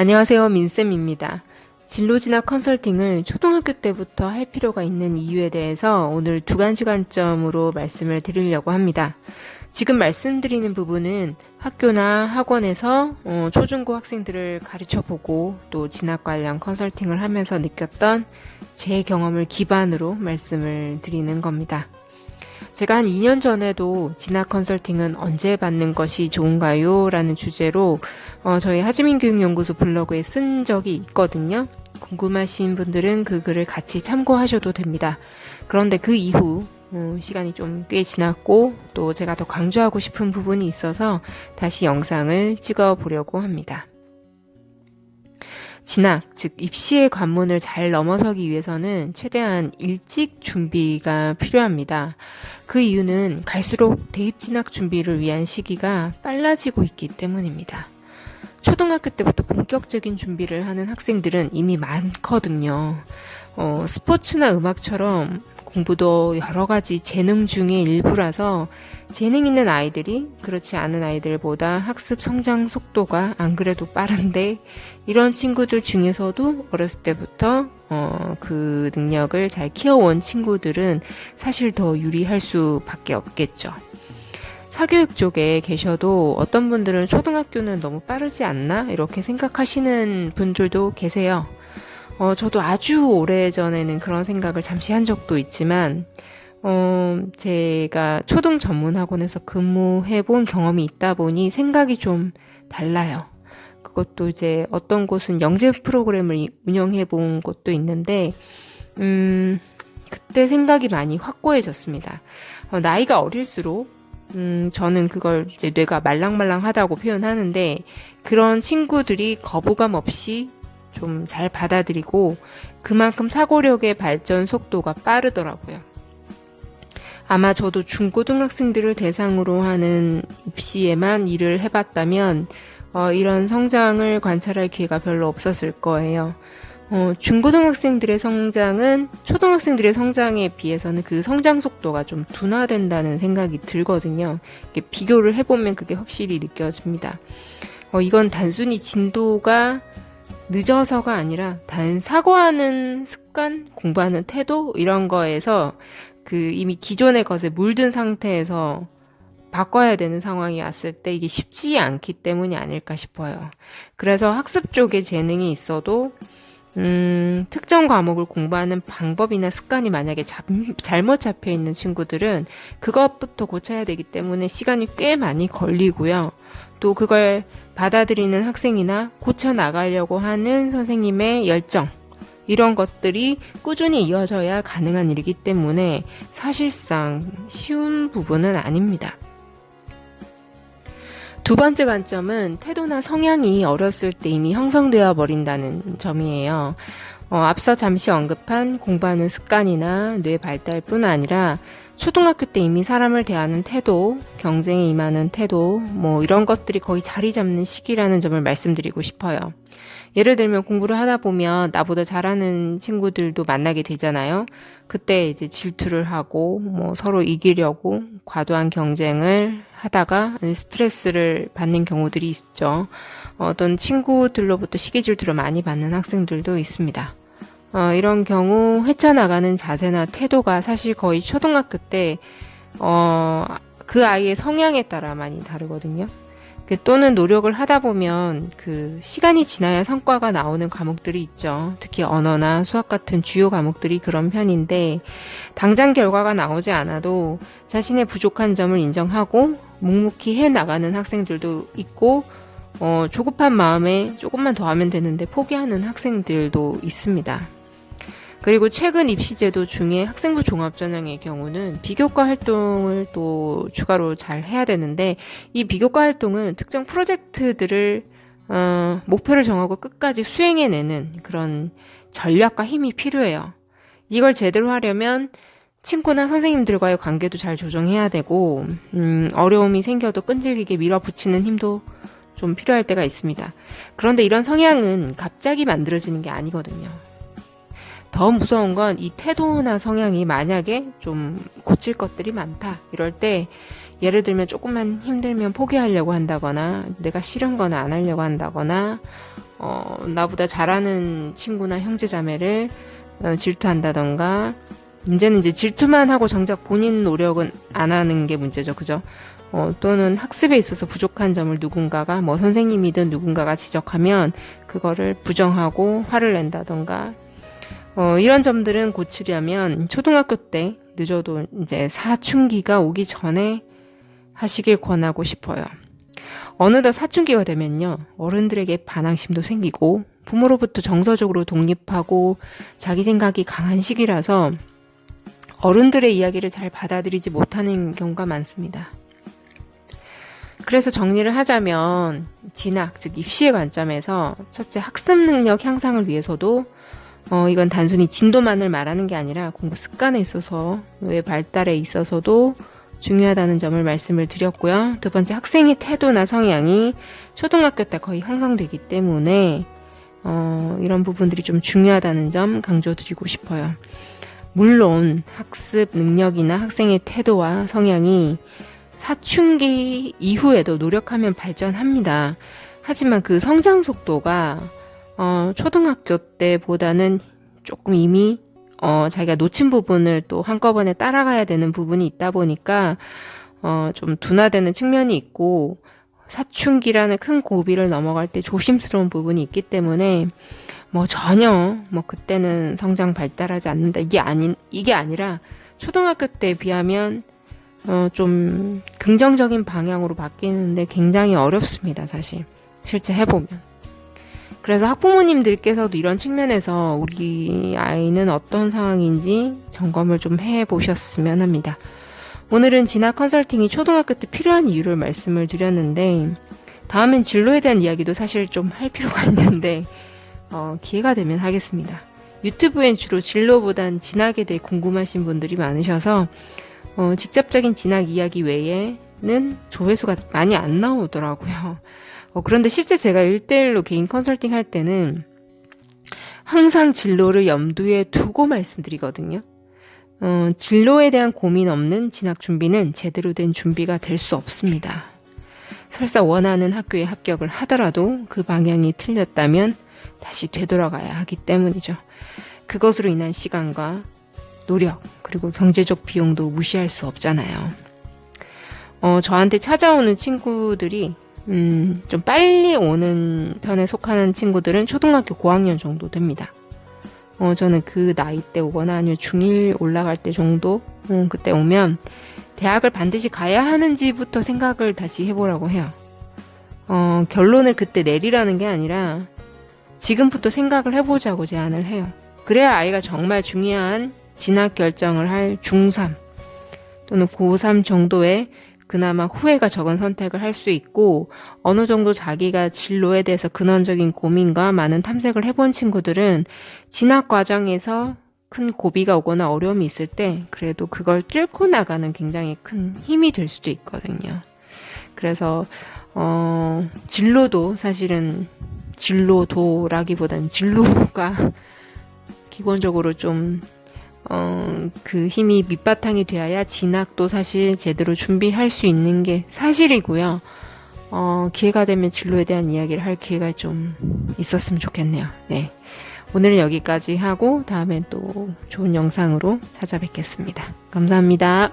안녕하세요. 민쌤입니다. 진로 진학 컨설팅을 초등학교 때부터 할 필요가 있는 이유에 대해서 오늘 두 가지 관점으로 말씀을 드리려고 합니다. 지금 말씀드리는 부분은 학교나 학원에서 초중고 학생들을 가르쳐보고 또 진학 관련 컨설팅을 하면서 느꼈던 제 경험을 기반으로 말씀을 드리는 겁니다. 제가 한 2년 전에도 진학 컨설팅은 언제 받는 것이 좋은가요? 라는 주제로 저희 하지민교육연구소 블로그에 쓴 적이 있거든요. 궁금하신 분들은 그 글을 같이 참고하셔도 됩니다. 그런데 그 이후 시간이 좀 꽤 지났고 또 제가 더 강조하고 싶은 부분이 있어서 다시 영상을 찍어 보려고 합니다. 진학, 즉 입시의 관문을 잘 넘어서기 위해서는 최대한 일찍 준비가 필요합니다. 그 이유는 갈수록 대입 진학 준비를 위한 시기가 빨라지고 있기 때문입니다. 초등학교 때부터 본격적인 준비를 하는 학생들은 이미 많거든요. 스포츠나 음악처럼 공부도 여러 가지 재능 중의 일부라서 재능 있는 아이들이 그렇지 않은 아이들보다 학습 성장 속도가 안 그래도 빠른데 이런 친구들 중에서도 어렸을 때부터 그 능력을 잘 키워온 친구들은 사실 더 유리할 수밖에 없겠죠. 사교육 쪽에 계셔도 어떤 분들은 초등학교는 너무 빠르지 않나? 이렇게 생각하시는 분들도 계세요. 저도 아주 오래전에는 그런 생각을 잠시 한 적도 있지만, 제가 초등 전문학원에서 근무해 본 경험이 있다 보니 생각이 좀 달라요. 그것도 이제 어떤 곳은 영재 프로그램을 운영해 본 곳도 있는데, 그때 생각이 많이 확고해졌습니다. 나이가 어릴수록 저는 그걸 이제 뇌가 말랑말랑하다고 표현하는데 그런 친구들이 거부감 없이 좀 잘 받아들이고 그만큼 사고력의 발전 속도가 빠르더라고요. 아마 저도 중고등학생들을 대상으로 하는 입시에만 일을 해봤다면 이런 성장을 관찰할 기회가 별로 없었을 거예요. 중고등학생들의 성장은 초등학생들의 성장에 비해서는 그 성장 속도가 좀 둔화된다는 생각이 들거든요. 이렇게 비교를 해보면 그게 확실히 느껴집니다. 이건 단순히 진도가 늦어서가 아니라 단 사고하는 습관, 공부하는 태도 이런 거에서 그 이미 기존의 것에 물든 상태에서 바꿔야 되는 상황이 왔을 때 이게 쉽지 않기 때문이 아닐까 싶어요. 그래서 학습 쪽에 재능이 있어도 특정 과목을 공부하는 방법이나 습관이 만약에 잘못 잡혀 있는 친구들은 그것부터 고쳐야 되기 때문에 시간이 꽤 많이 걸리고요. 또 그걸 받아들이는 학생이나 고쳐 나가려고 하는 선생님의 열정, 이런 것들이 꾸준히 이어져야 가능한 일이기 때문에 사실상 쉬운 부분은 아닙니다. 두 번째 관점은 태도나 성향이 어렸을 때 이미 형성되어 버린다는 점이에요. 앞서 잠시 언급한 공부하는 습관이나 뇌 발달뿐 아니라 초등학교 때 이미 사람을 대하는 태도, 경쟁에 임하는 태도, 이런 것들이 거의 자리 잡는 시기라는 점을 말씀드리고 싶어요. 예를 들면 공부를 하다 보면 나보다 잘하는 친구들도 만나게 되잖아요. 그때 이제 질투를 하고 서로 이기려고 과도한 경쟁을 하다가 스트레스를 받는 경우들이 있죠. 어떤 친구들로부터 시기 질투를 많이 받는 학생들도 있습니다. 이런 경우 헤쳐나가는 자세나 태도가 사실 거의 초등학교 때 그 아이의 성향에 따라 많이 다르거든요. 또는 노력을 하다 보면 그 시간이 지나야 성과가 나오는 과목들이 있죠. 특히 언어나 수학 같은 주요 과목들이 그런 편인데 당장 결과가 나오지 않아도 자신의 부족한 점을 인정하고 묵묵히 해나가는 학생들도 있고 조급한 마음에 조금만 더 하면 되는데 포기하는 학생들도 있습니다. 그리고 최근 입시제도 중에 학생부 종합전형의 경우는 비교과 활동을 또 추가로 잘 해야 되는데 이 비교과 활동은 특정 프로젝트들을 목표를 정하고 끝까지 수행해내는 그런 전략과 힘이 필요해요. 이걸 제대로 하려면 친구나 선생님들과의 관계도 잘 조정해야 되고 어려움이 생겨도 끈질기게 밀어붙이는 힘도 좀 필요할 때가 있습니다. 그런데 이런 성향은 갑자기 만들어지는 게 아니거든요. 더 무서운 건 이 태도나 성향이 만약에 좀 고칠 것들이 많다 이럴 때 예를 들면 조금만 힘들면 포기하려고 한다거나 내가 싫은 거나 안 하려고 한다거나 나보다 잘하는 친구나 형제자매를 질투한다던가 문제는 이제 질투만 하고 정작 본인 노력은 안 하는 게 문제죠. 그죠? 또는 학습에 있어서 부족한 점을 누군가가 뭐 선생님이든 누군가가 지적하면 그거를 부정하고 화를 낸다던가 이런 점들은 고치려면 초등학교 때 늦어도 이제 사춘기가 오기 전에 하시길 권하고 싶어요. 어느덧 사춘기가 되면요, 어른들에게 반항심도 생기고 부모로부터 정서적으로 독립하고 자기 생각이 강한 시기라서 어른들의 이야기를 잘 받아들이지 못하는 경우가 많습니다. 그래서 정리를 하자면 진학, 즉 입시의 관점에서 첫째 학습 능력 향상을 위해서도 이건 단순히 진도만을 말하는 게 아니라 공부 습관에 있어서 뇌 발달에 있어서도 중요하다는 점을 말씀을 드렸고요. 두 번째, 학생의 태도나 성향이 초등학교 때 거의 형성되기 때문에 이런 부분들이 좀 중요하다는 점 강조드리고 싶어요. 물론 학습 능력이나 학생의 태도와 성향이 사춘기 이후에도 노력하면 발전합니다. 하지만 그 성장 속도가 초등학교 때보다는 조금 이미 자기가 놓친 부분을 또 한꺼번에 따라가야 되는 부분이 있다 보니까 좀 둔화되는 측면이 있고 사춘기라는 큰 고비를 넘어갈 때 조심스러운 부분이 있기 때문에 전혀 그때는 성장 발달하지 않는다 이게 아니라 초등학교 때에 비하면 좀 긍정적인 방향으로 바뀌는데 굉장히 어렵습니다. 사실 실제 해보면. 그래서 학부모님들께서도 이런 측면에서 우리 아이는 어떤 상황인지 점검을 좀 해보셨으면 합니다. 오늘은 진학 컨설팅이 초등학교 때 필요한 이유를 말씀을 드렸는데 다음엔 진로에 대한 이야기도 사실 좀 할 필요가 있는데 기회가 되면 하겠습니다. 유튜브엔 주로 진로보단 진학에 대해 궁금하신 분들이 많으셔서 직접적인 진학 이야기 외에는 조회수가 많이 안 나오더라고요. 그런데 실제 제가 1대1로 개인 컨설팅 할 때는 항상 진로를 염두에 두고 말씀드리거든요. 진로에 대한 고민 없는 진학 준비는 제대로 된 준비가 될 수 없습니다. 설사 원하는 학교에 합격을 하더라도 그 방향이 틀렸다면 다시 되돌아가야 하기 때문이죠. 그것으로 인한 시간과 노력, 그리고 경제적 비용도 무시할 수 없잖아요. 저한테 찾아오는 친구들이 좀 빨리 오는 편에 속하는 친구들은 초등학교 고학년 정도 됩니다. 저는 그 나이 때 오거나 아니면 중1 올라갈 때 정도 그때 오면 대학을 반드시 가야 하는지부터 생각을 다시 해보라고 해요. 결론을 그때 내리라는 게 아니라 지금부터 생각을 해보자고 제안을 해요. 그래야 아이가 정말 중요한 진학 결정을 할 중3 또는 고3 정도의 그나마 후회가 적은 선택을 할 수 있고 어느 정도 자기가 진로에 대해서 근원적인 고민과 많은 탐색을 해본 친구들은 진학 과정에서 큰 고비가 오거나 어려움이 있을 때 그래도 그걸 뚫고 나가는 굉장히 큰 힘이 될 수도 있거든요. 그래서 진로도 사실은 진로도라기보다는 진로가 기본적으로 좀 그 힘이 밑바탕이 되어야 진학도 사실 제대로 준비할 수 있는 게 사실이고요. 기회가 되면 진로에 대한 이야기를 할 기회가 좀 있었으면 좋겠네요. 네. 오늘은 여기까지 하고 다음엔 또 좋은 영상으로 찾아뵙겠습니다. 감사합니다.